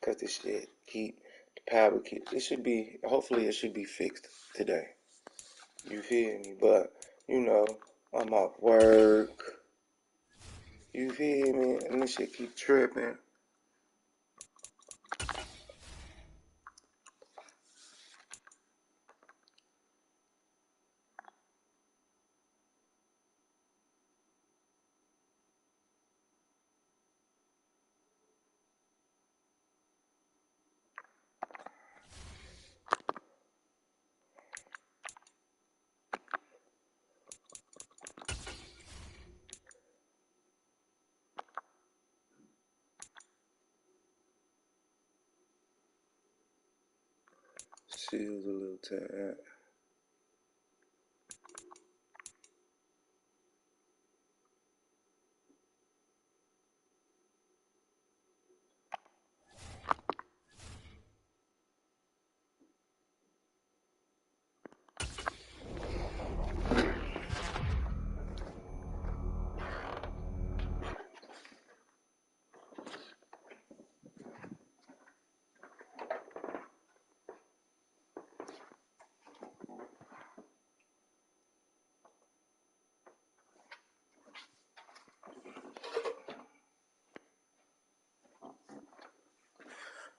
Cause this shit the power keep. It should be. Hopefully, it should be fixed today. You feel me? But you know, I'm off work. You feel me? And this shit keep tripping. Seals a little tad.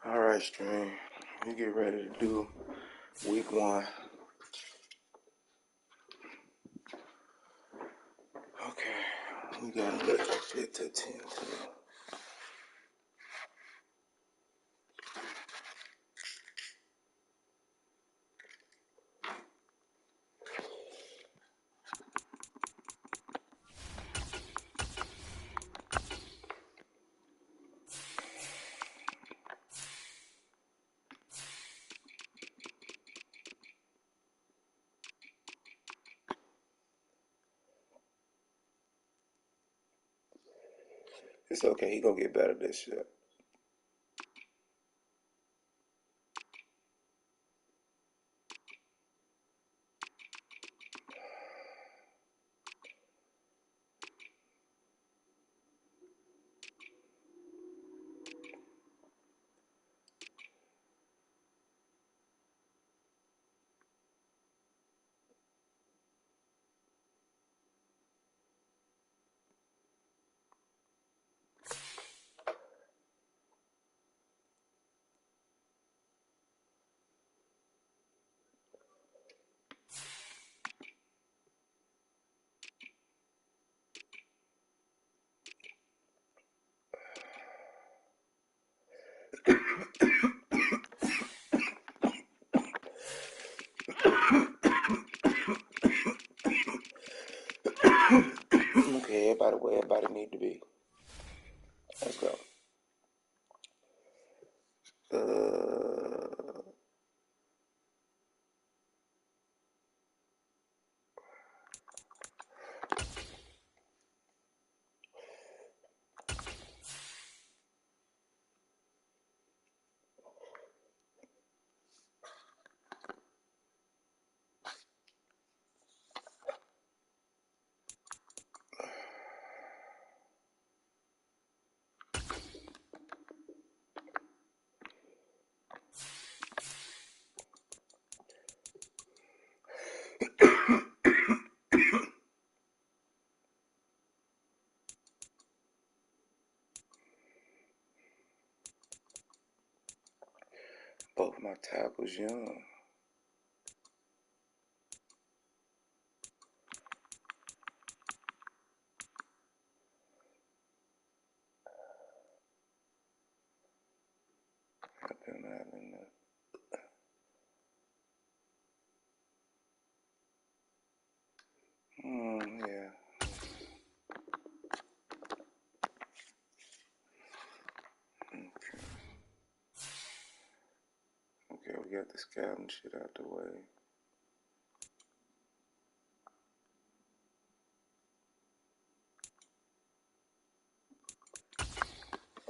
All right, stream. We get ready to do week 1. Okay, we gotta get this shit to 10 too. It's okay. He gonna get better at this shit. Okay, everybody where everybody need to be. Let's go. Uh, both my tackles young. I've been having that. Yeah. Okay. Okay, we got the scouting shit out the way.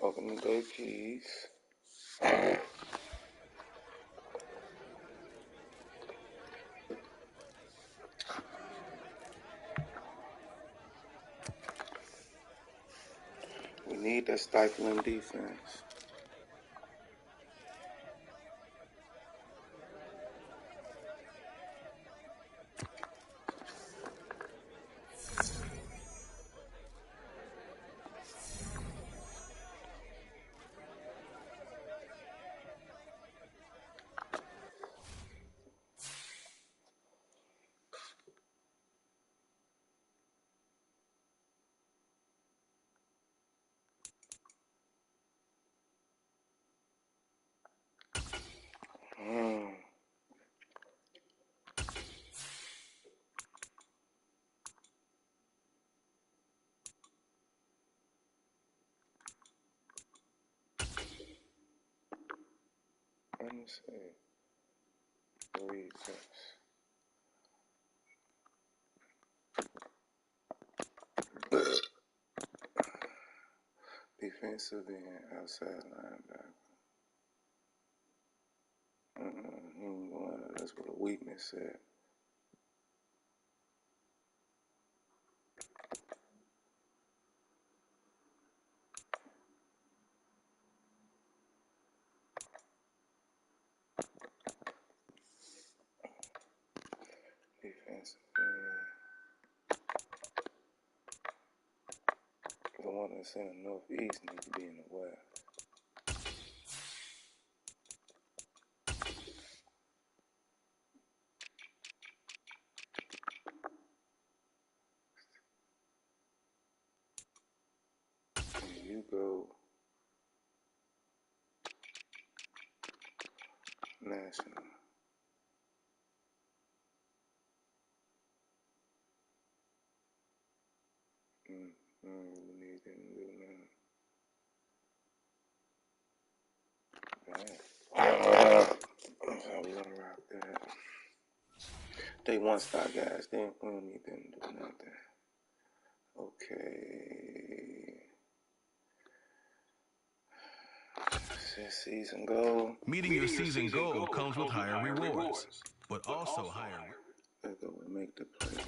Open the day keys. We need that stifling defense. Let me see. Recaps. Defensive end, outside linebacker. That's what a weakness said. Defensive end. The one that's in the northeast needs to be in the west. And you go national. We need them to do now. So we gonna rock that. They one star guys. We don't need them to do nothing. Okay. Season goal. Meeting your season goal comes with higher rewards, but also higher. Let's go and make the playoffs.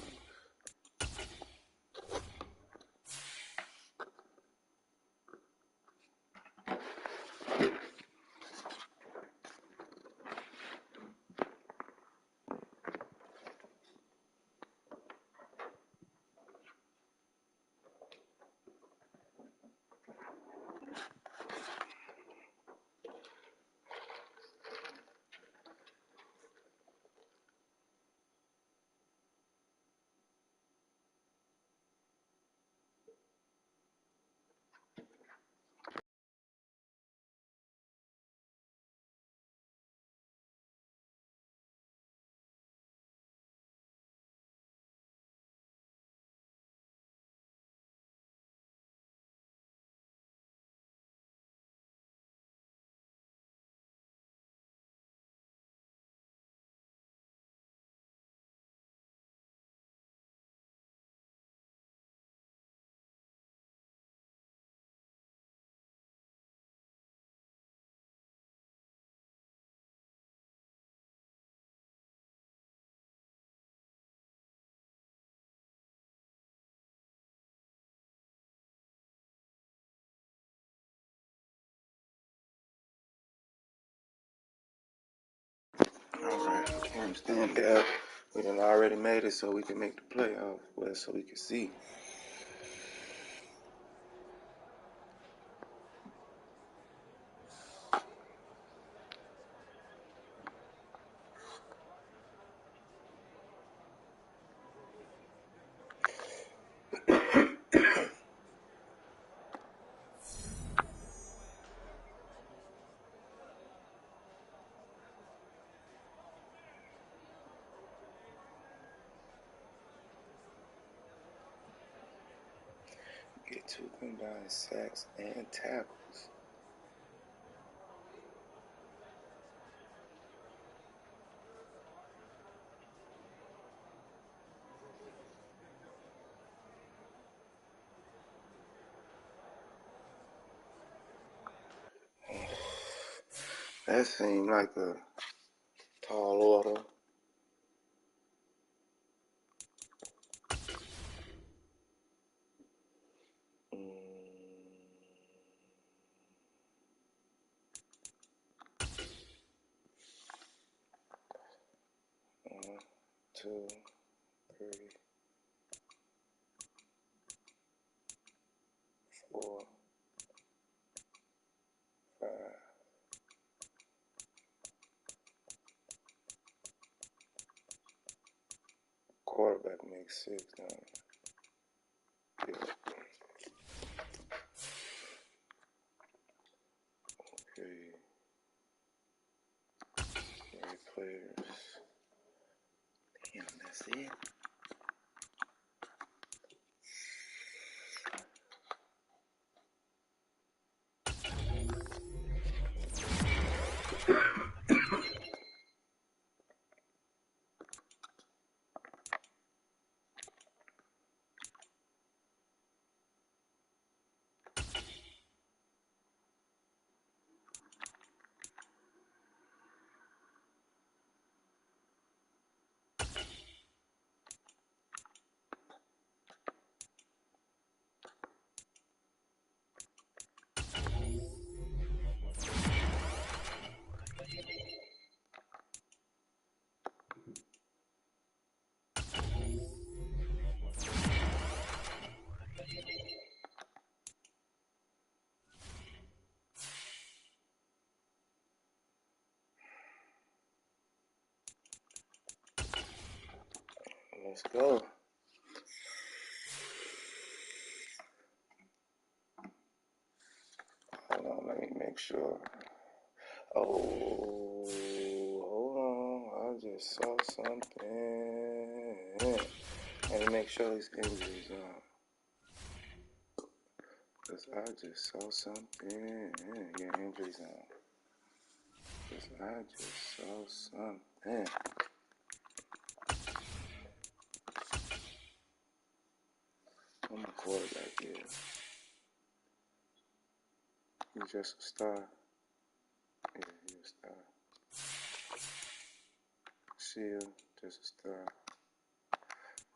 Alright, understand that. We done already made it so we can make the playoffs, well, so we can see. Get 2 combined sacks and tackles. That seemed like a tall order. Two, three, 4, 5. Quarterback makes 6 now. Yeah. Okay. Great players. Damn, that's it. Let's go. Hold on, let me make sure. Oh, hold on. I just saw something. Let me make sure these injuries on. Because I just saw something. Yeah, injuries on. Because I just saw something. I'm a quarterback here. He's just a star. Yeah, he's a star. Shield, just a star.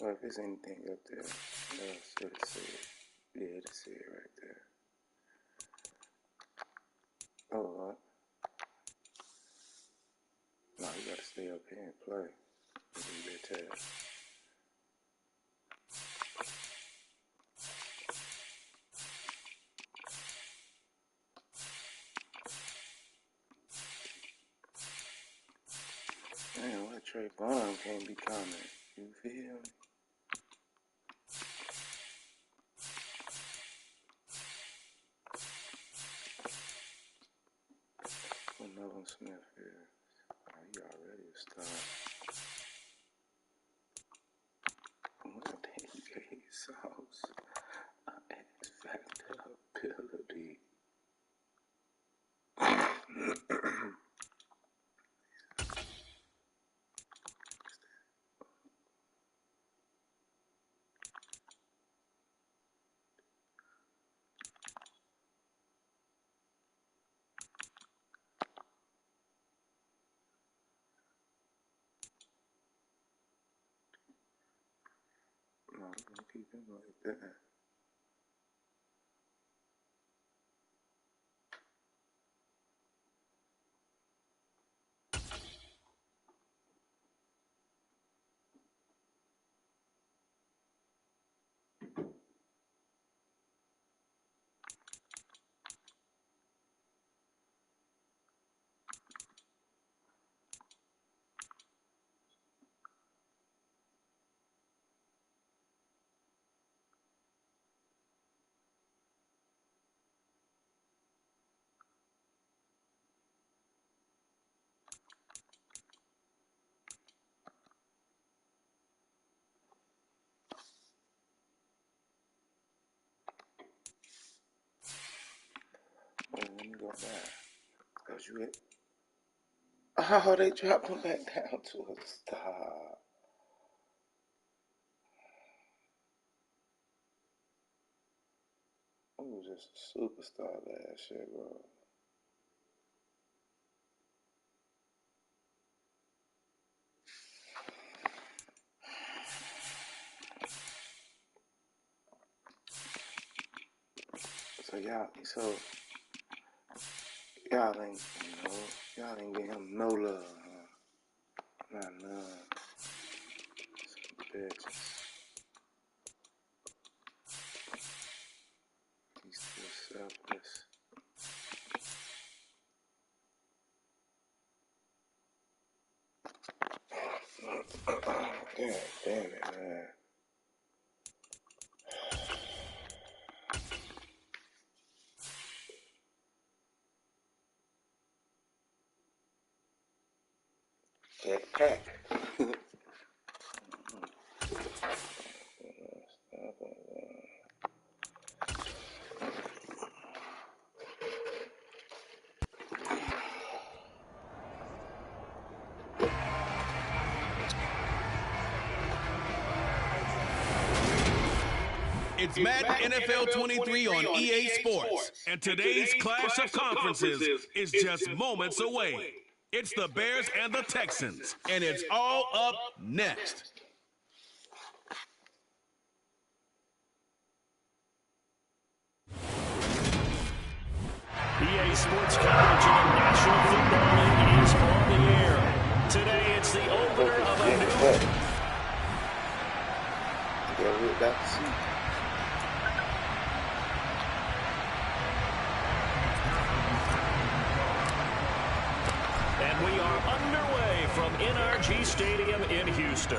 Well, if there's anything up there, it'll say it. Yeah, it'll say it right there. Oh, what? No, you gotta stay up here and play. Do that task. Man, why Trayvon can't be coming? You feel me? What Nolan Smith is? Oh, he already a star. What the sauce? X Factor ability. No, I'm gonna keep him like that. Well, let me go back. Cause you hit. Oh, they dropped him back down to a star. He was just a superstar last year, bro. Y'all ain't, y'all ain't getting him no love, huh? Not none. Some bitches. He's still selfless. Damn it, man. Pack. It's Madden NFL 23 on EA Sports, and today's clash of conferences is just moments away. It's the Bears and the Texans, and it's all up next. EA Sports coverage of the National Football League is on the air. Today, it's the opener of a new... Yeah, we got to see. And we are underway from NRG Stadium in Houston.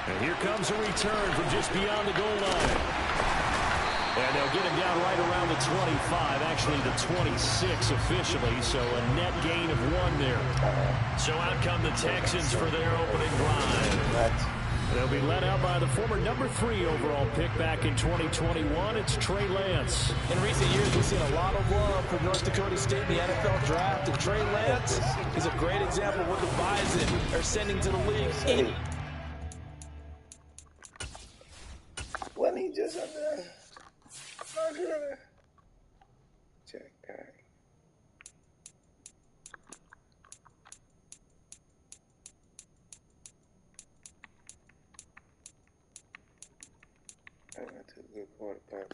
And here comes a return from just beyond the goal line. And they'll get him down right around the 25, actually the 26 officially, so a net gain of 1 there. So out come the Texans for their opening drive. They'll be led out by the former number 3 overall pick back in 2021. It's Trey Lance. In recent years, we've seen a lot of love from North Dakota State in the NFL draft, and Trey Lance is a great example of what the Bison are sending to the league. Wasn't he just up there? Check back. I got a good quarterback.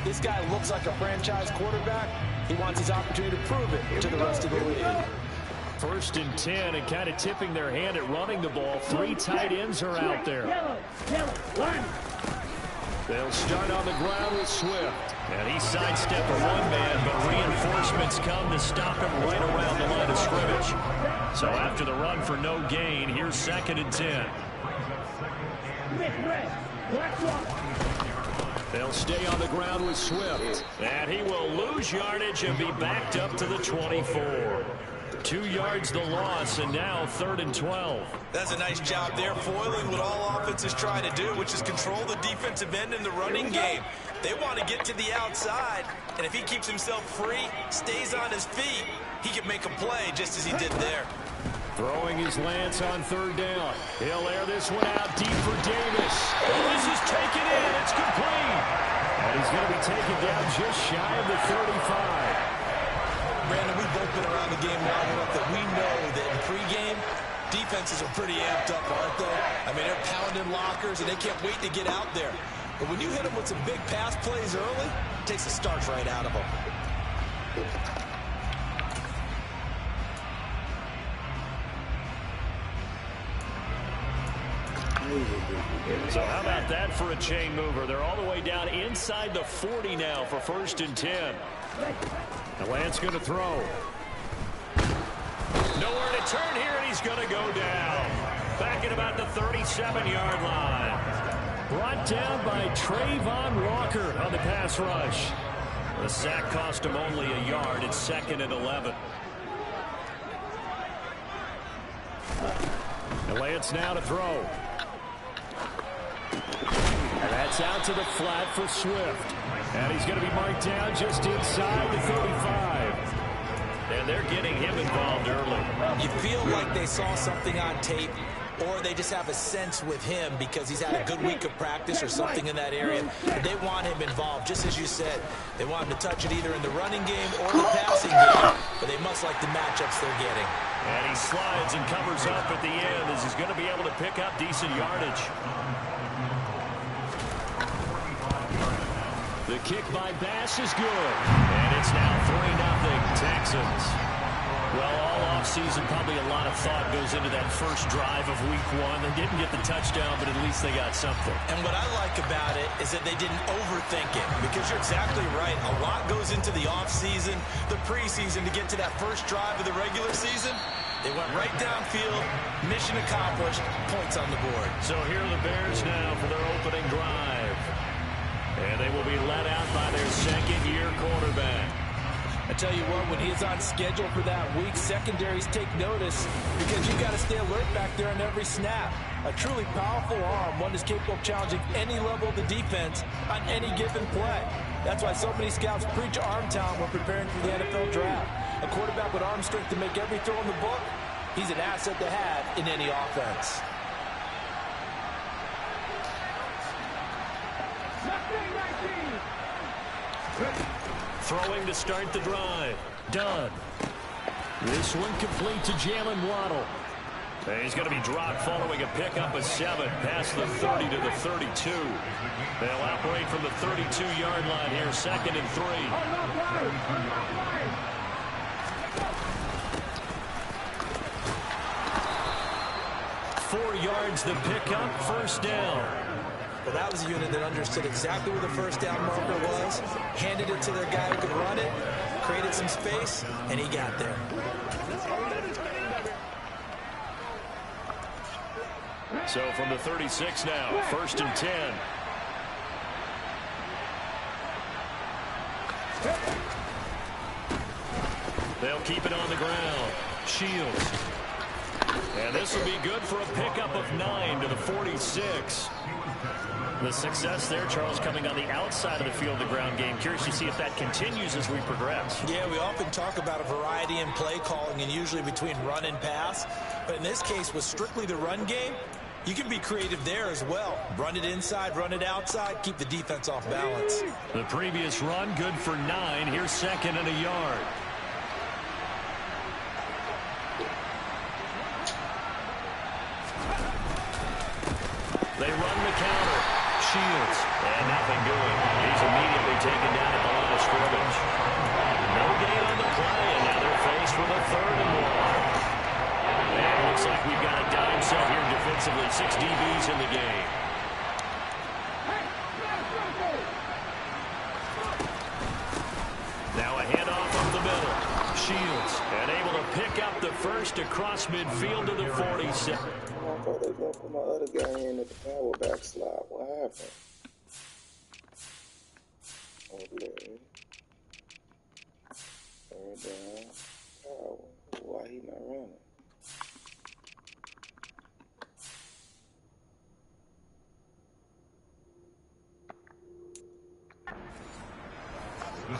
This guy looks like a franchise quarterback. He wants his opportunity to prove it to the rest of the league. 1st and 10, and kind of tipping their hand at running the ball. 3 tight ends are out there. They'll start on the ground with Swift. And he sidestepped a 1-man, but reinforcements come to stop him right around the line of scrimmage. So after the run for no gain, here's 2nd and 10. They'll stay on the ground with Swift. And he will lose yardage and be backed up to the 24. 2 yards the loss, and now 3rd and 12. That's a nice job there, foiling what all offenses try to do, which is control the defensive end in the running game. They want to get to the outside, and if he keeps himself free, stays on his feet, he can make a play just as he did there. Throwing his Lance on 3rd down. He'll air this one out deep for Davis. Oh, this is taken in. It's complete. And he's going to be taken down just shy of the 35. Brandon, we've both been around the game long enough that we know that in pregame, defenses are pretty amped up, aren't they? I mean, they're pounding lockers, and they can't wait to get out there. But when you hit them with some big pass plays early, it takes the starch right out of them. So how about that for a chain mover? They're all the way down inside the 40 now for 1st and 10. And Lance going to throw. Nowhere to turn here, and he's going to go down. Back at about the 37-yard line. Brought down by Trayvon Walker on the pass rush. The sack cost him only a yard. It's 2nd and 11. And Lance now to throw. And that's out to the flat for Swift. And he's going to be marked down just inside the 35. And they're getting him involved early. You feel like they saw something on tape, or they just have a sense with him because he's had a good week of practice or something in that area. But they want him involved, just as you said. They want him to touch it either in the running game or the passing game. But they must like the matchups they're getting. And he slides and covers up at the end as he's going to be able to pick up decent yardage. The kick by Bass is good. And it's now 3-0 Texans. Well, all offseason, probably a lot of thought goes into that first drive of week 1. They didn't get the touchdown, but at least they got something. And what I like about it is that they didn't overthink it, because you're exactly right. A lot goes into the offseason, the preseason, to get to that first drive of the regular season. They went right downfield, mission accomplished, points on the board. So here are the Bears now for their opening drive. And they will be led out by their second-year quarterback. I tell you what, when he's on schedule for that week, secondaries take notice because you've got to stay alert back there on every snap. A truly powerful arm, one that's capable of challenging any level of the defense on any given play. That's why so many scouts preach arm talent when preparing for the NFL draft. A quarterback with arm strength to make every throw in the book, he's an asset to have in any offense. Throwing to start the drive. Done. This one complete to Jalen Waddle. And he's going to be dropped following a pickup of 7 past the 30 to the 32. They'll operate from the 32-yard line here, 2nd and 3. 4 yards the pickup, 1st down. Well, that was a unit that understood exactly where the first down marker was, handed it to their guy who could run it, created some space, and he got there. So from the 36 now, 1st and 10. They'll keep it on the ground. Shields. And this will be good for a pickup of 9 to the 46. The success there, Charles, coming on the outside of the field, the ground game. Curious to see if that continues as we progress. Yeah, we often talk about a variety in play calling and usually between run and pass. But in this case, with strictly the run game, you can be creative there as well. Run it inside, run it outside, keep the defense off balance. The previous run, good for 9. Here's 2nd and a yard. They run the counter. Shields. And nothing doing. He's immediately taken down at the line of scrimmage. No gain on the play, and now they're faced with a 3rd and 1. And it looks like we've got a dime set here defensively. 6 DBs in the game. Now a handoff up the middle. Shields. And able to pick up the first across midfield to the 47. I thought they were going to put my other guy in at the power back slot. What happened? Okay. Third down. Power. Why he not running?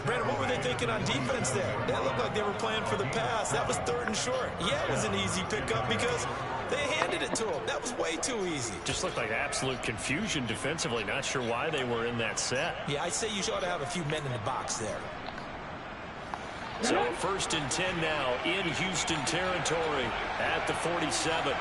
Brandon, what were they thinking on defense there? That looked like they were playing for the pass. That was 3rd and short. Yeah, it was an easy pickup because they handed it to him. That was way too easy. Just looked like absolute confusion defensively. Not sure why they were in that set. Yeah, I'd say you ought to have a few men in the box there. So 1st and 10 now in Houston territory at the 47.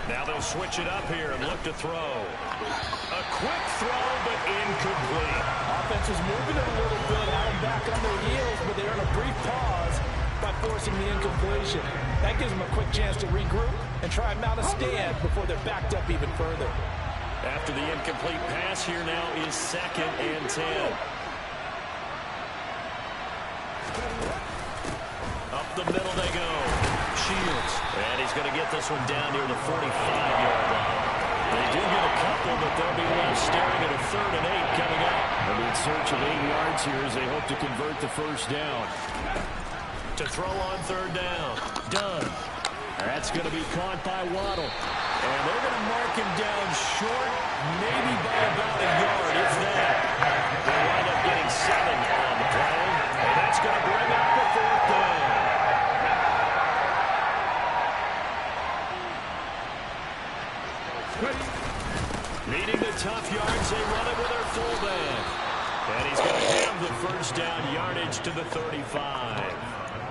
Now they'll switch it up here and look to throw. A quick throw, but incomplete. Offense was moving it a little bit, had them back on their heels, but they're in a brief pause by forcing the incompletion. That gives them a quick chance to regroup and try and mount a stand before they're backed up even further. After the incomplete pass, here now is 2nd and 10. Up the middle they go. Shields. And he's going to get this one down near the 45-yard line. They do get a couple, but they'll be left staring at a 3rd and 8 coming up. They'll be in search of 8 yards here as they hope to convert the first down. To throw on 3rd down. Done. That's going to be caught by Waddle. And they're going to mark him down short, maybe by about a yard, if that. They wind up getting 7 on the play. And that's going to bring up the 4th down. Needing the tough yards, they run it with their fullback. And he's going to have the first down yardage to the 35.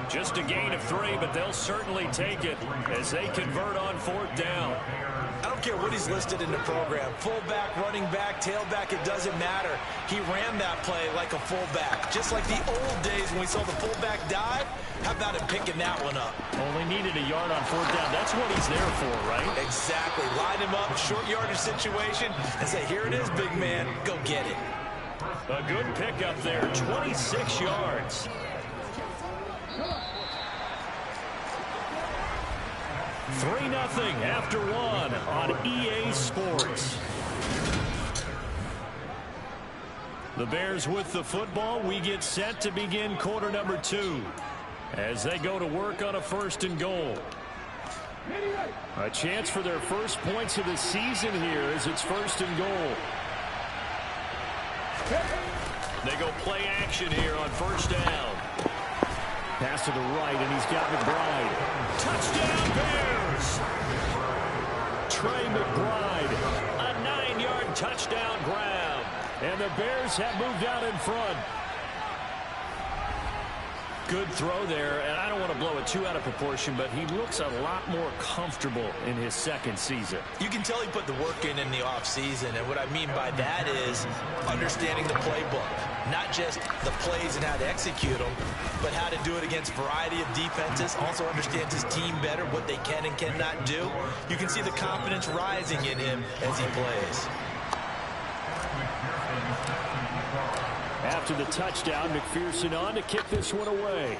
Just a gain of 3, but they'll certainly take it as they convert on 4th down. I don't care what he's listed in the program. Fullback, running back, tailback, it doesn't matter. He ran that play like a fullback. Just like the old days when we saw the fullback dive. How about him picking that one up? Only needed a yard on 4th down. That's what he's there for, right? Exactly. Line him up, short yardage situation, and say, here it is, big man. Go get it. A good pickup there, 26 yards. Three 0 after 1 on EA Sports. The Bears with the football. We get set to begin quarter number 2 as they go to work on a 1st and goal. A chance for their first points of the season here as it's 1st and goal. They go play action here on 1st down. Pass to the right, and he's got McBride. Touchdown, Bears! Trey McBride, a 9-yard touchdown grab. And the Bears have moved out in front. Good throw there, and I don't want to blow it too out of proportion, but he looks a lot more comfortable in his 2nd season. You can tell he put the work in the offseason, and what I mean by that is understanding the playbook. Not just the plays and how to execute them, but how to do it against a variety of defenses. Also understands his team better, what they can and cannot do. You can see the confidence rising in him as he plays. After the touchdown, McPherson on to kick this one away.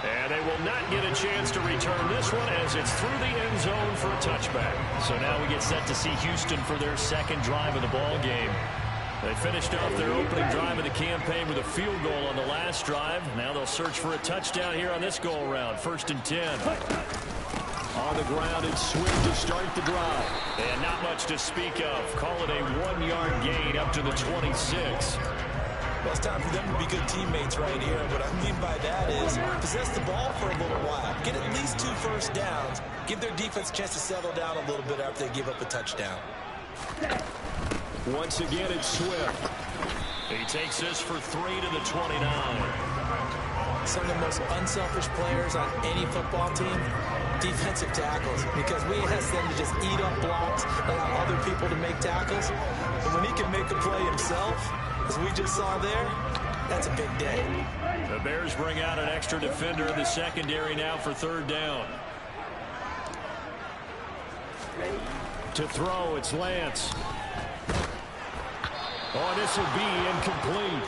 And they will not get a chance to return this one as it's through the end zone for a touchback. So now we get set to see Houston for their second drive of the ball game. They finished off their opening drive of the campaign with a field goal on the last drive. Now they'll search for a touchdown here on this go-around. 1st and 10. On the ground, it's Swift to start the drive. And not much to speak of. Call it a 1-yard gain up to the 26. Well, it's time for them to be good teammates right here. What I mean by that is possess the ball for a little while. Get at least 2 first downs. Give their defense a chance to settle down a little bit after they give up a touchdown. Once again, it's Swift. He takes this for 3 to the 29. Some of the most unselfish players on any football team, defensive tackles, because we ask them to just eat up blocks, allow other people to make tackles. And when he can make a play himself, as we just saw there, that's a big day. The Bears bring out an extra defender in the secondary now for 3rd down. To throw, it's Lance. Oh, this will be incomplete.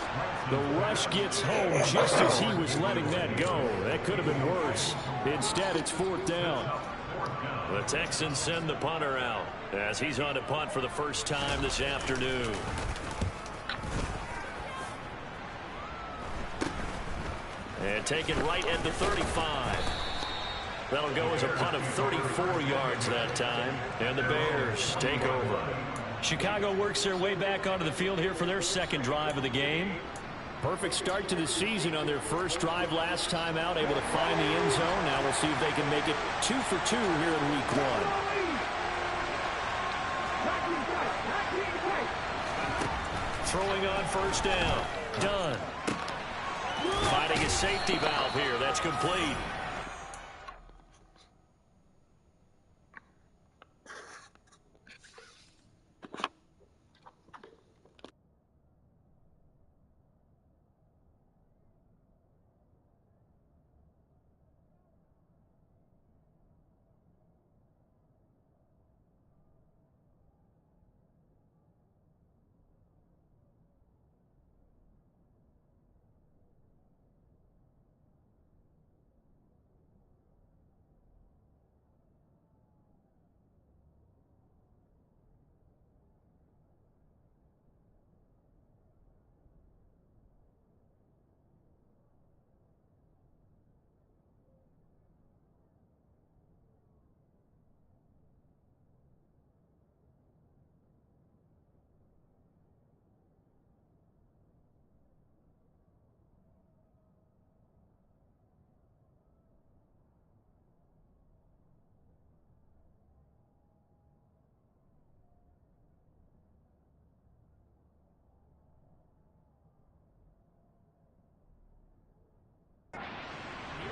The rush gets home just as he was letting that go. That could have been worse. Instead, it's 4th down. The Texans send the punter out as he's on to punt for the first time this afternoon. And taken right at the 35. That'll go as a punt of 34 yards that time. And the Bears take over. Chicago works their way back onto the field here for their second drive of the game. Perfect start to the season on their first drive last time out, able to find the end zone. Now we'll see if they can make it 2 for 2 here in week 1. Throwing on 1st down. Done. Finding a safety valve here. That's complete.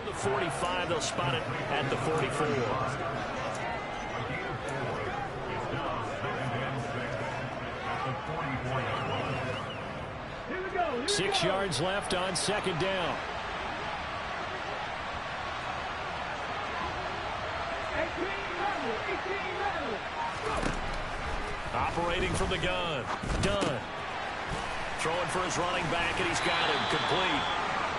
The 45, they'll spot it at the 44. 6 yards left on 2nd down. Operating from the gun. Done. Throwing for his running back, and he's got him. Complete.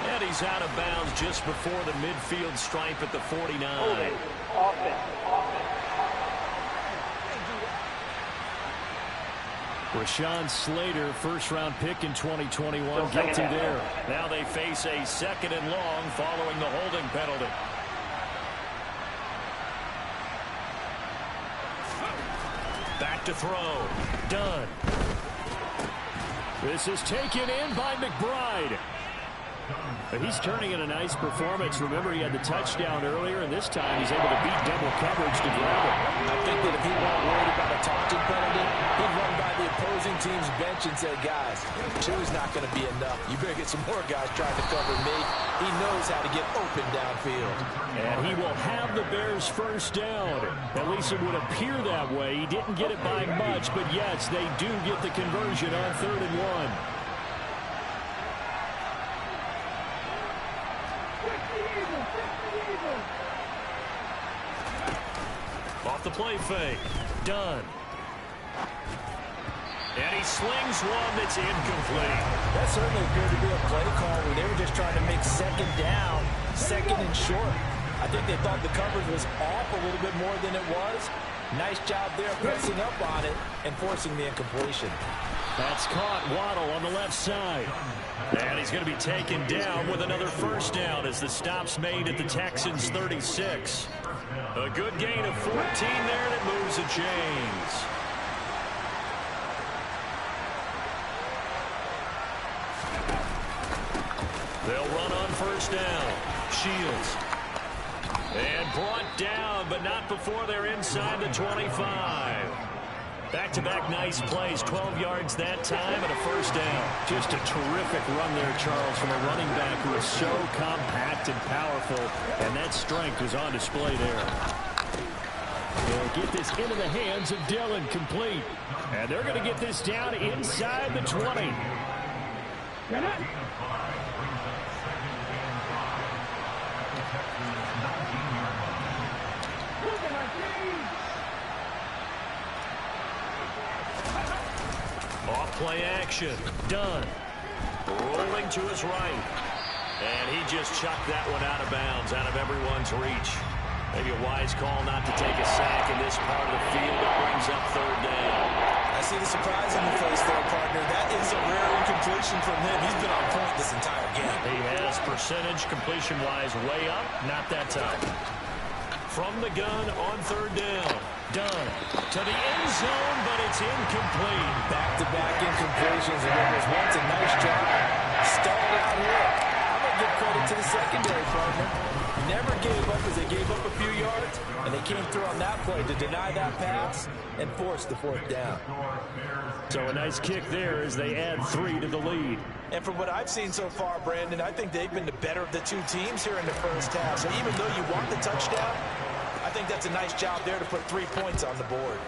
And he's out of bounds just before the midfield stripe at the 49. Rashawn Slater, first-round pick in 2021, guilty there. Now they face a 2nd and long following the holding penalty. Back to throw. Done. This is taken in by McBride. He's turning in a nice performance. Remember, he had the touchdown earlier, and this time he's able to beat double coverage to grab it. I think that if he weren't worried about a taunting penalty, he'd run by the opposing team's bench and say, guys, 2 is not going to be enough. You better get some more guys trying to cover me. He knows how to get open downfield. And he will have the Bears' first down. At least it would appear that way. He didn't get it by much, but yes, they do get the conversion on 3rd and 1. Off the play fake. Done. And he slings one that's incomplete. That certainly appeared to be a play call where they were just trying to make 2nd down second and short. I think they thought the coverage was off a little bit more than it was. Nice job there pressing up on it and forcing the incompletion. That's caught. Waddle on the left side. And he's going to be taken down with another first down as the stop's made at the Texans' 36. A good gain of 14 there, and it moves the chains. They'll run on first down. Shields. And brought down, but not before they're inside the 25. Back-to-back nice plays, 12 yards that time and a first down. Just a terrific run there, Charles, from a running back who is so compact and powerful, and that strength was on display there. They'll get this into the hands of Dillon, complete. And they're going to get this down inside the 20. Off-play action. Done. Rolling to his right. And he just chucked that one out of bounds, out of everyone's reach. Maybe a wise call not to take a sack in this part of the field. It brings up third down. I see the surprise in the face there, partner. That is a rare incompletion from him. He's been on point this entire game. He has percentage completion-wise way up. Not that time. From the gun on third down. Done. To the end zone, but it's incomplete. Back-to-back incompletions, and it was once a nice job. Stalled out here. I'm going to give credit to the secondary, partner. Never gave up as they gave up a few yards, and they came through on that play to deny that pass and force the fourth down. So a nice kick there as they add 3 to the lead. And from what I've seen so far, Brandon, I think they've been the better of the two teams here in the first half. So even though you want the touchdown, I think that's a nice job there to put 3 points on the board.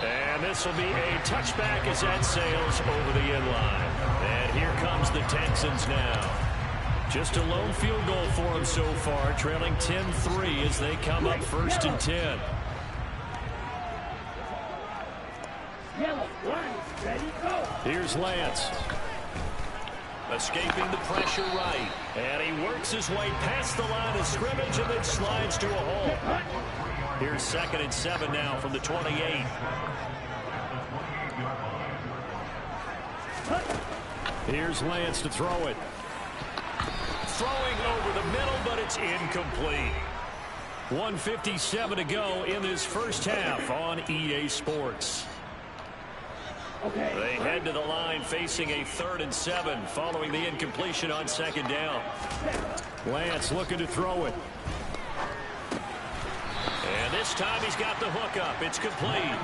And this will be a touchback as that sails over the end line. And here comes the Texans now. Just a lone field goal for them so far, trailing 10-3 as they come up first and 10. Here's Lance. Escaping the pressure right. And he works his way past the line of scrimmage and then slides to a hole. Here's 2nd and 7 now from the 28. Here's Lance to throw it. Throwing over the middle, but it's incomplete. 1:57 to go in this first half on EA Sports. They head to the line facing a 3rd and 7 following the incompletion on 2nd down. Lance looking to throw it. And this time he's got the hook up. It's complete.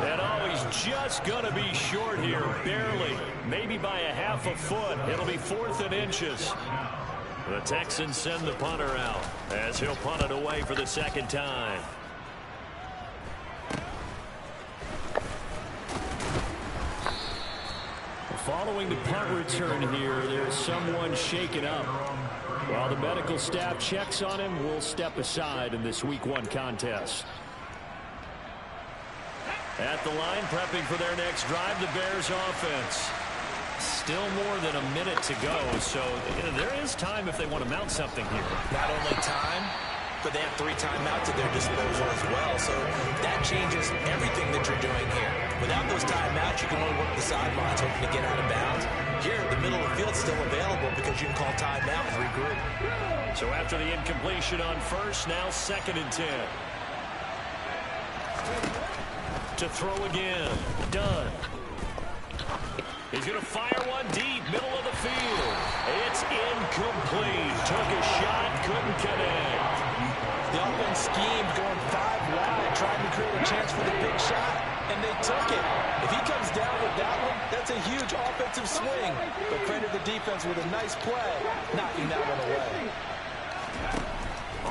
And oh, he's just going to be short here, barely. Maybe by a half a foot. It'll be 4th and inches. The Texans send the punter out as he'll punt it away for the 2nd time. Following the punt return here, there's someone shaken up. While the medical staff checks on him, we'll step aside in this Week 1 contest. At the line, prepping for their next drive, the Bears offense. Still more than a minute to go, so there is time if they want to mount something here. Not only time, but they have 3 timeouts at their disposal as well, so that changes everything that you're doing here. Without those timeouts, you can only work the sidelines, hoping to get out of bounds. Here, the middle of the field's still available because you can call timeout and regroup. So after the incompletion on first, now 2nd and 10. To throw again. Done. He's going to fire one deep, middle of the field. It's incomplete. Took a shot, couldn't connect. The offense schemed going 5 wide, trying to create a chance for the big shot, and they took it. If he comes down with that one, that's a huge offensive swing. But credit the defense with a nice play, knocking that one away.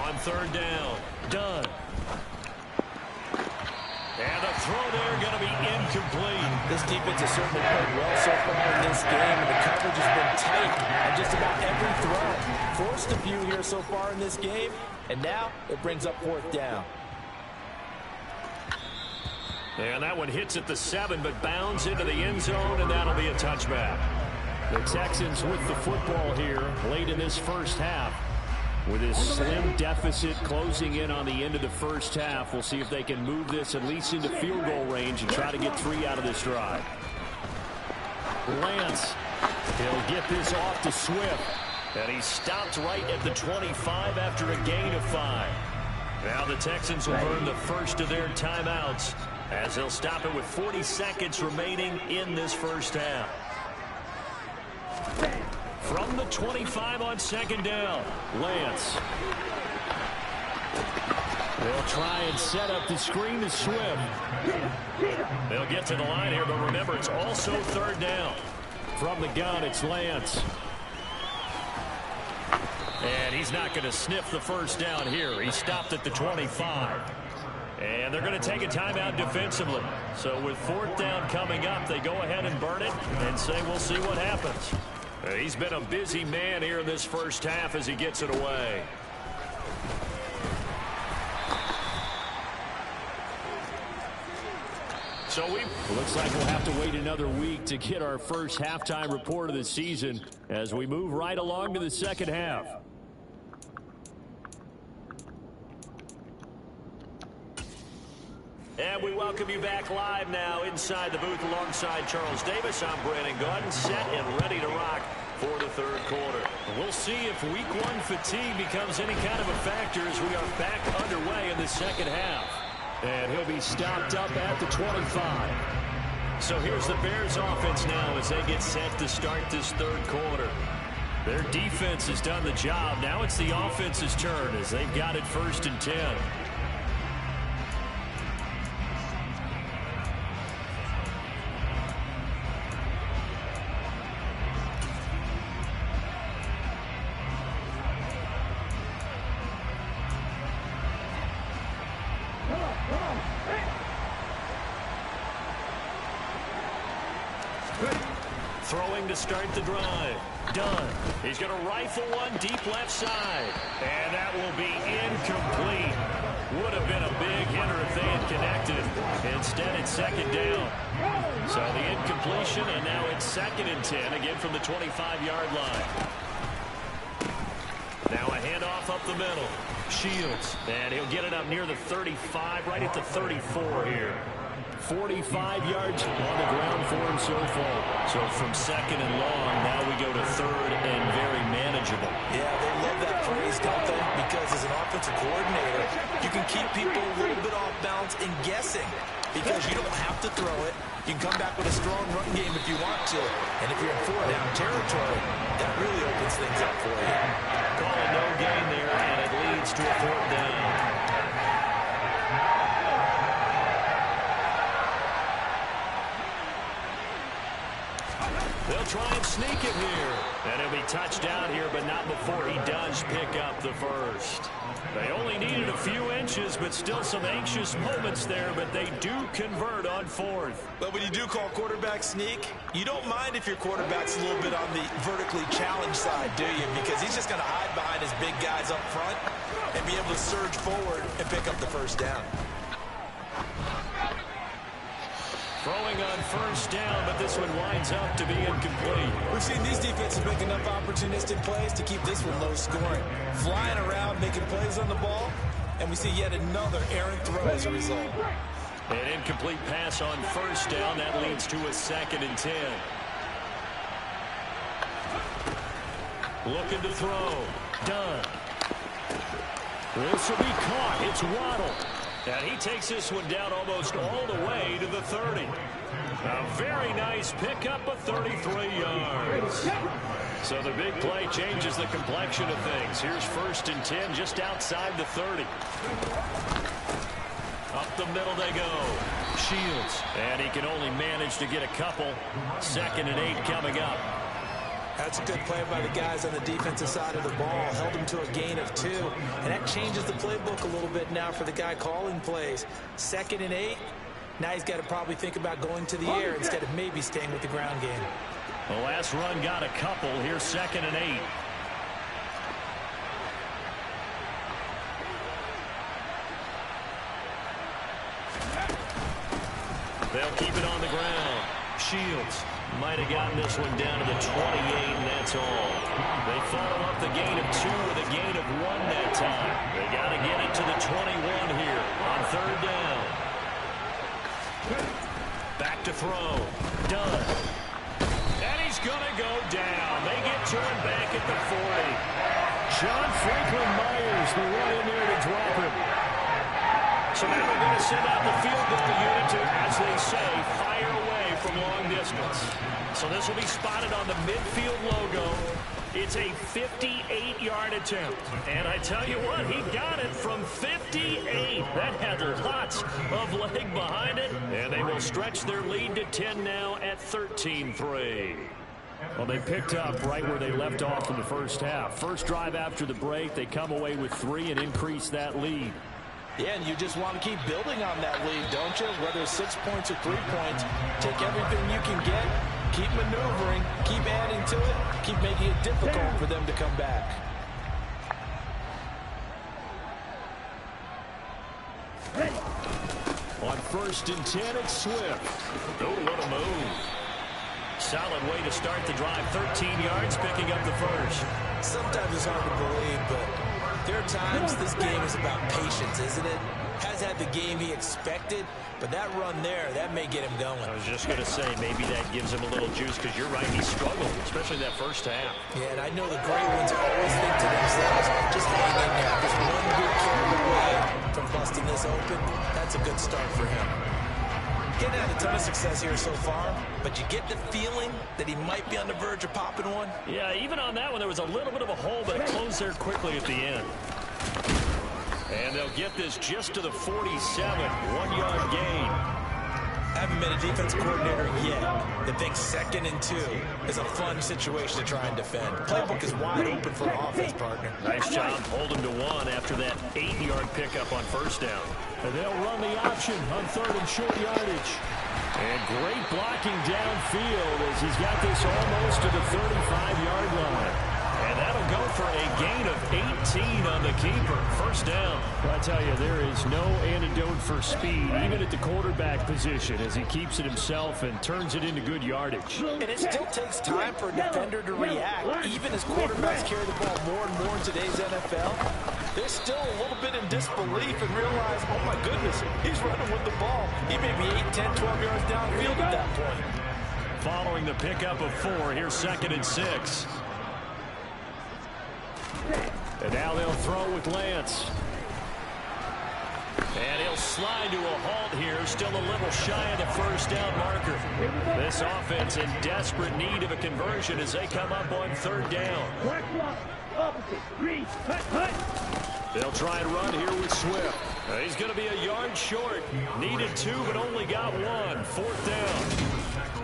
On 3rd down, done. And the throw there going to be incomplete. This defense has certainly played well so far in this game, and the coverage has been tight on just about every throw. Forced a few here so far in this game, and now it brings up 4th down. And that one hits at the 7, but bounds into the end zone, and that'll be a touchback. The Texans with the football here late in this first half. With this slim deficit closing in on the end of the first half, we'll see if they can move this at least into field goal range and try to get 3 out of this drive. Lance, he'll get this off to Swift. And he stopped right at the 25 after a gain of 5. Now the Texans will burn the first of their timeouts as they'll stop it with 40 seconds remaining in this first half. From the 25 on second down, Lance. They'll try and set up the screen to Swift. They'll get to the line here, but remember, it's also third down. From the gun, it's Lance. And he's not going to sniff the first down here. He stopped at the 25. And they're going to take a timeout defensively. So with fourth down coming up, they go ahead and burn it and say we'll see what happens. He's been a busy man here in this first half as he gets it away. So looks like we'll have to wait another week to get our first halftime report of the season as we move right along to the second half. And we welcome you back live now inside the booth alongside Charles Davis. I'm Brandon Gaudin, set and ready to rock for the third quarter. We'll see if week one fatigue becomes any kind of a factor as we are back underway in the second half. And he'll be stopped up at the 25. So here's the Bears offense now as they get set to start this third quarter. Their defense has done the job. Now it's the offense's turn as they've got it 1st and 10. Throwing to start the drive. Done. He's going to rifle one deep left side. And that will be incomplete. Would have been a big hitter if they had connected. Instead, it's second down. So the incompletion, and now it's 2nd and 10, again from the 25-yard line. Now a handoff up the middle. Shields. And he'll get it up near the 35, right at the 34 here. 45 yards on the ground for him so far. So from 2nd and long, now we go to 3rd and very manageable. Yeah, they love that phrase, don't they? Because as an offensive coordinator, you can keep people a little bit off balance and guessing. Because you don't have to throw it. You can come back with a strong run game if you want to. And if you're in 4-down territory, that really opens things up for you. Call it no gain there, and it leads to a 4th down. They'll try and sneak it here. And he'll be touched down here, but not before he does pick up the first. They only needed a few inches, but still some anxious moments there, but they do convert on 4th. But when you do call quarterback sneak, you don't mind if your quarterback's a little bit on the vertically challenged side, do you? Because he's just going to hide behind his big guys up front and be able to surge forward and pick up the first down. Throwing on 1st down, but this one winds up to be incomplete. We've seen these defenses make enough opportunistic plays to keep this one low scoring. Flying around, making plays on the ball, and we see yet another errant throw as a result. An incomplete pass on 1st down. That leads to a 2nd and 10. Looking to throw. Done. This will be caught. It's Waddle. And he takes this one down almost all the way to the 30. A very nice pickup of 33 yards. So the big play changes the complexion of things. Here's 1st and 10 just outside the 30. Up the middle they go. Shields. And he can only manage to get a couple. 2nd and 8 coming up. That's a good play by the guys on the defensive side of the ball. Held him to a gain of 2. And that changes the playbook a little bit now for the guy calling plays. 2nd and 8. Now he's got to probably think about going to the air instead of maybe staying with the ground game. The last run got a couple. Here's 2nd and 8. They'll keep it on the ground. Shields. Might have gotten this one down to the 28, and that's all. They follow up the gain of 2 with a gain of 1 that time. They got to get it to the 21 here on 3rd down. Back to throw. Done. And he's going to go down. They get to him back at the 40. John Franklin Myers, the one in there to drop him. So now they're going to send out the field goal unit to, as they say, fire away from long distance. So this will be spotted on the midfield logo. It's a 58-yard attempt. And I tell you what, he got it from 58. That had lots of leg behind it. And they will stretch their lead to 10 now at 13-3. Well, they picked up right where they left off in the first half. First drive after the break, they come away with 3 and increase that lead. Yeah, and you just want to keep building on that lead, don't you? Whether it's 6 points or 3 points, take everything you can get, keep maneuvering, keep adding to it, keep making it difficult for them to come back. On 1st and 10, it's Swift. Oh, what a move. Solid way to start the drive. 13 yards, picking up the first. Sometimes it's hard to believe, but there are times this game is about patience, isn't it? Has had the game he expected, but that run there, that may get him going. I was just going to say, maybe that gives him a little juice, because you're right, he struggled, especially that first half. Yeah, and I know the great ones always think to themselves, just hang in there. Just one good carry away from busting this open. That's a good start for him. Getting had a ton of success here so far, but you get the feeling that he might be on the verge of popping one. Yeah, even on that one, there was a little bit of a hole, but it closed there quickly at the end. And they'll get this just to the 47, 1-yard gain. Haven't been a defense coordinator yet that thinks 2nd and 2 is a fun situation to try and defend. Playbook is wide open for an offense partner. Nice job holding to 1 after that 8-yard pickup on 1st down. And they'll run the option on 3rd and short yardage. And great blocking downfield as he's got this almost to the 35-yard line. And that'll go for a gain of 18 on the keeper. 1st down. Well, I tell you, there is no antidote for speed, even at the quarterback position, as he keeps it himself and turns it into good yardage. And it still takes time for a defender to react. Even as quarterbacks carry the ball more and more in today's NFL, they're still a little bit in disbelief and realize, oh my goodness, he's running with the ball. He may be 8, 10, 12 yards downfield at that point. Following the pickup of 4, here's 2nd and 6. And now they'll throw with Lance. And he'll slide to a halt here, still a little shy of the 1st down marker. This offense in desperate need of a conversion as they come up on 3rd down. They'll try and run here with Swift. He's going to be a yard short. Needed 2, but only got 1. 4th down.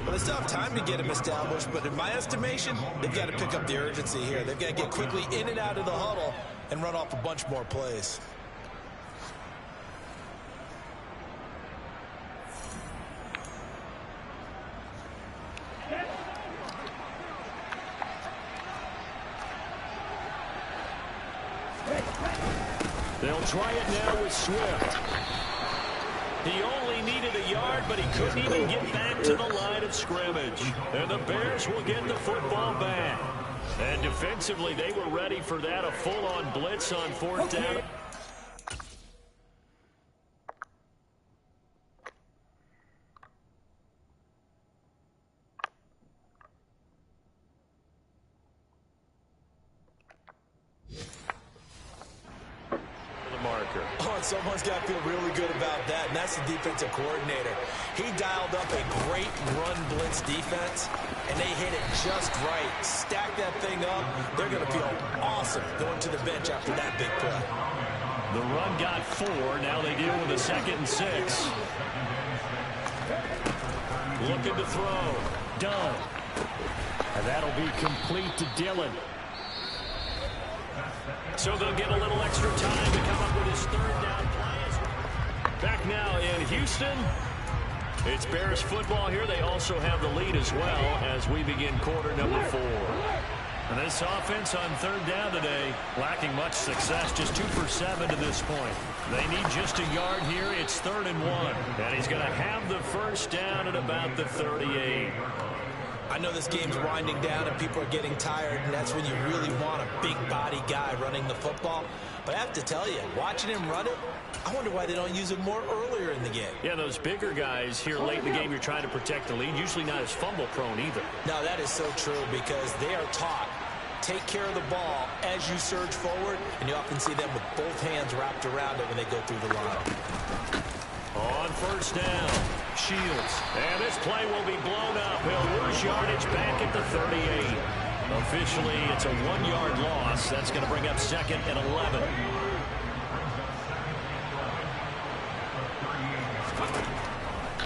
Well, they still have time to get him established, but in my estimation, they've got to pick up the urgency here. They've got to get quickly in and out of the huddle and run off a bunch more plays. They'll try it now with Swift. He only needed a yard, but he couldn't even get back to the line of scrimmage. And the Bears will get the football back. And defensively, they were ready for that, a full-on blitz on 4th down. Someone's got to feel really good about that, and that's the defensive coordinator. He dialed up a great run blitz defense, and they hit it just right. Stack that thing up. They're going to feel awesome going to the bench after that big play. The run got 4. Now they deal with a 2nd and 6. Looking to throw. Done. And that'll be complete to Dillon. So they'll get a little extra time to come up with his 3rd down plays. Back now in Houston. It's Bears football here. They also have the lead as well as we begin quarter number 4. And this offense on 3rd down today, lacking much success, just 2 for 7 to this point. They need just a yard here. It's 3rd and 1. And he's going to have the 1st down at about the 38. I know this game's winding down and people are getting tired, and that's when you really want a big body guy running the football. But I have to tell you, watching him run it, I wonder why they don't use it more earlier in the game. Yeah, those bigger guys here late in the game, you're trying to protect the lead, usually not as fumble prone either. No, that is so true because they are taught, take care of the ball as you surge forward, and you often see them with both hands wrapped around it when they go through the line. On first down, Shields. And this play will be blown up. He'll lose yardage back at the 38. Officially, it's a 1-yard loss. That's going to bring up 2nd and 11.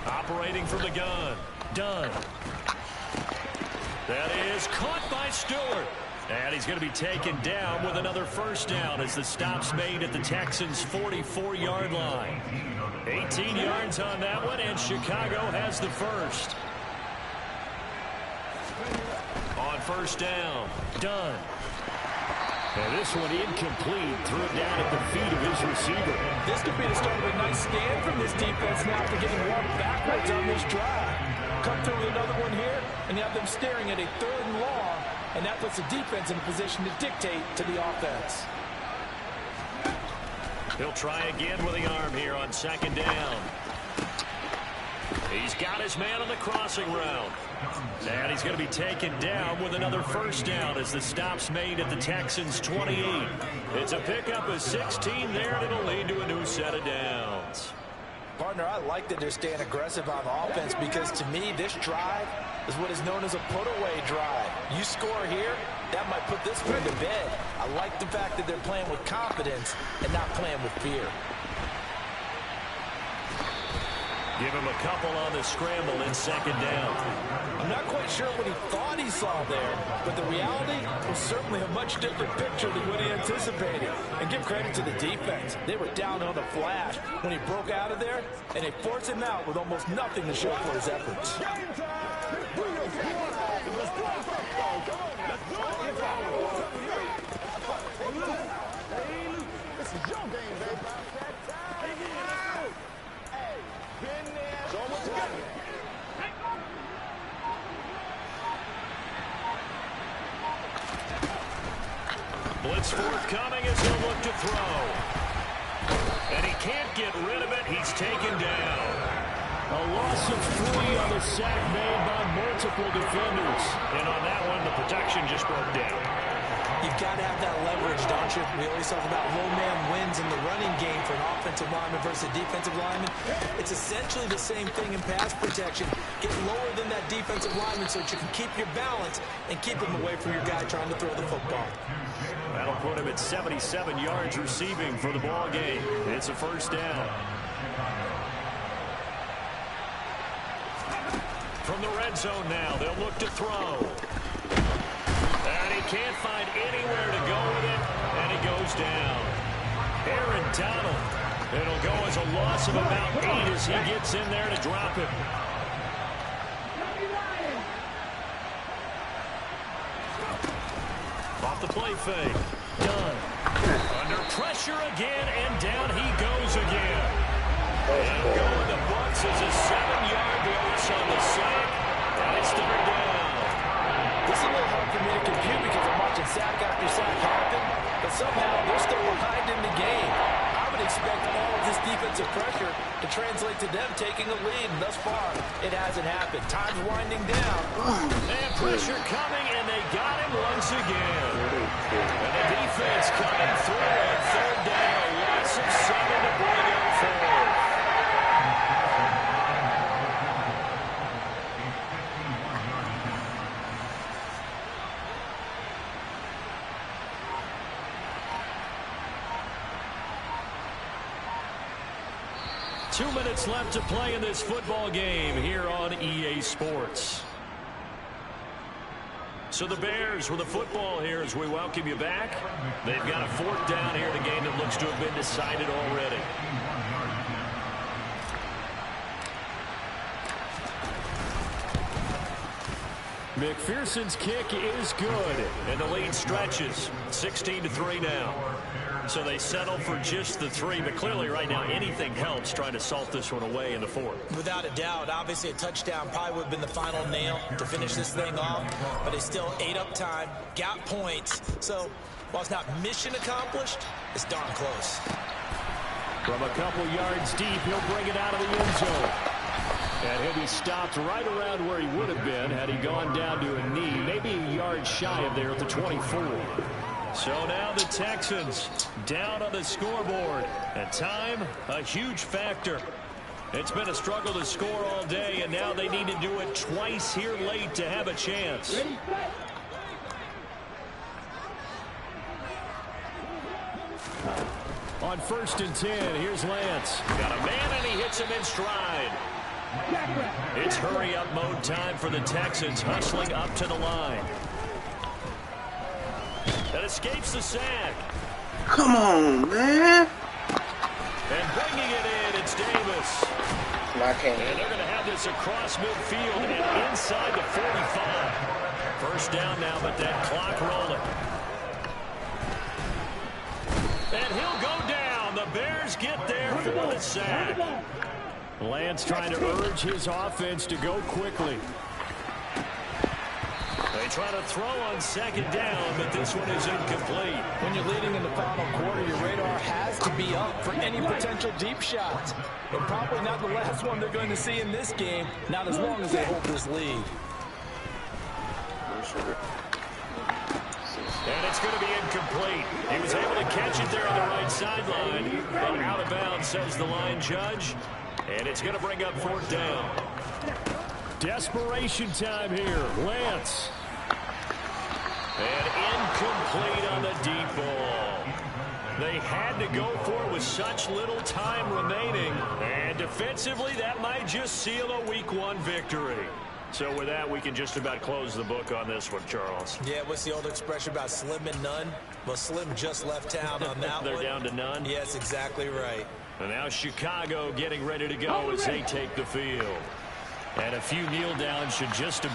Operating from the gun. Dunn. That is caught by Stewart. And he's going to be taken down with another first down as the stop's made at the Texans' 44-yard line. 18 yards on that one, and Chicago has the first. On first down, Dunn. And this one incomplete. Threw it down at the feet of his receiver. This could be the start of a nice stand from this defense now for getting walked backwards on this drive. Come through with another one here, and you have them staring at a 3rd and long, and that puts the defense in a position to dictate to the offense. He'll try again with the arm here on 2nd down. He's got his man on the crossing route. And he's going to be taken down with another first down as the stop's made at the Texans' 28. It's a pickup of 16 there, and it'll lead to a new set of downs. Partner, I like that they're staying aggressive on offense because to me, this drive is what is known as a put-away drive. You score here, that might put this one to bed. I like the fact that they're playing with confidence and not playing with fear. Give him a couple on the scramble in 2nd down. I'm not quite sure what he thought he saw there, but the reality was certainly a much different picture than what he anticipated. And give credit to the defense. They were down on the flash when he broke out of there, and they forced him out with almost nothing to show for his efforts. This is your game, baby. Blitz forthcoming as he'll look to throw. And he can't get rid of it. He's taken down. A loss of 3 on the sack made by multiple defenders. And on that one, the protection just broke down. You've got to have that leverage, don't you? We always talk about low man wins in the running game for an offensive lineman versus a defensive lineman. It's essentially the same thing in pass protection. Get lower than that defensive lineman so that you can keep your balance and keep him away from your guy trying to throw the football. That'll put him at 77 yards receiving for the ball game. It's a first down. From the red zone now, they'll look to throw. And he can't find anywhere to go with it, and he goes down. Aaron Donald. It'll go as a loss of about 8 as he gets in there to drop it. Off the play fake. Dunn. Under pressure again, and down he goes again. And going the Bucs is a 7-yard loss on the sack, and it's 3rd down. This is a little hard for me to compute because I'm watching sack after sack happen, but somehow they're still behind in the game. I would expect all of this defensive pressure to translate to them taking a lead, and thus far, it hasn't happened. Time's winding down. And pressure coming, and they got him once again. And the defense coming through at 3rd down. A loss of 7 to bring up 4. Two minutes left to play in this football game here on EA Sports. So the Bears with the football here as we welcome you back. They've got a 4th down here in a game that looks to have been decided already. McPherson's kick is good. And the lead stretches. 16-3 now. So they settle for just the 3, but clearly right now anything helps trying to salt this one away in the 4th. Without a doubt, obviously a touchdown probably would have been the final nail to finish this thing off, but they still ate up time, got points. So while it's not mission accomplished, it's darn close. From a couple yards deep, he'll bring it out of the end zone. And he'll be stopped right around where he would have been had he gone down to a knee, maybe a yard shy of there at the 24. So now the Texans down on the scoreboard. And time, a huge factor. It's been a struggle to score all day, and now they need to do it twice here late to have a chance. On 1st and 10, here's Lance. Got a man, and he hits him in stride. It's hurry-up mode time for the Texans, hustling up to the line. That escapes the sack. Come on, man. And bringing it in, it's Davis. I can't. And they're going to have this across midfield and inside the 45. First down now, but that clock rolling. And he'll go down. The Bears get there for the sack. Lance trying to urge his offense to go quickly. They try to throw on 2nd down, but this one is incomplete. When you're leading in the final quarter, your radar has to be up for any potential deep shots. And probably not the last one they're going to see in this game, not as long as they hold this lead. And it's going to be incomplete. He was able to catch it there on the right sideline, but out of bounds, says the line judge. And it's going to bring up 4th down. Desperation time here. Lance. And incomplete on the deep ball. They had to go for it with such little time remaining. And defensively, that might just seal a Week 1 victory. So with that, we can just about close the book on this one, Charles. Yeah, what's the old expression about slim and none? Well, Slim just left town on that They're one. down to none? Yes, exactly right. And now Chicago getting ready to go as they take the field. And a few kneel downs should just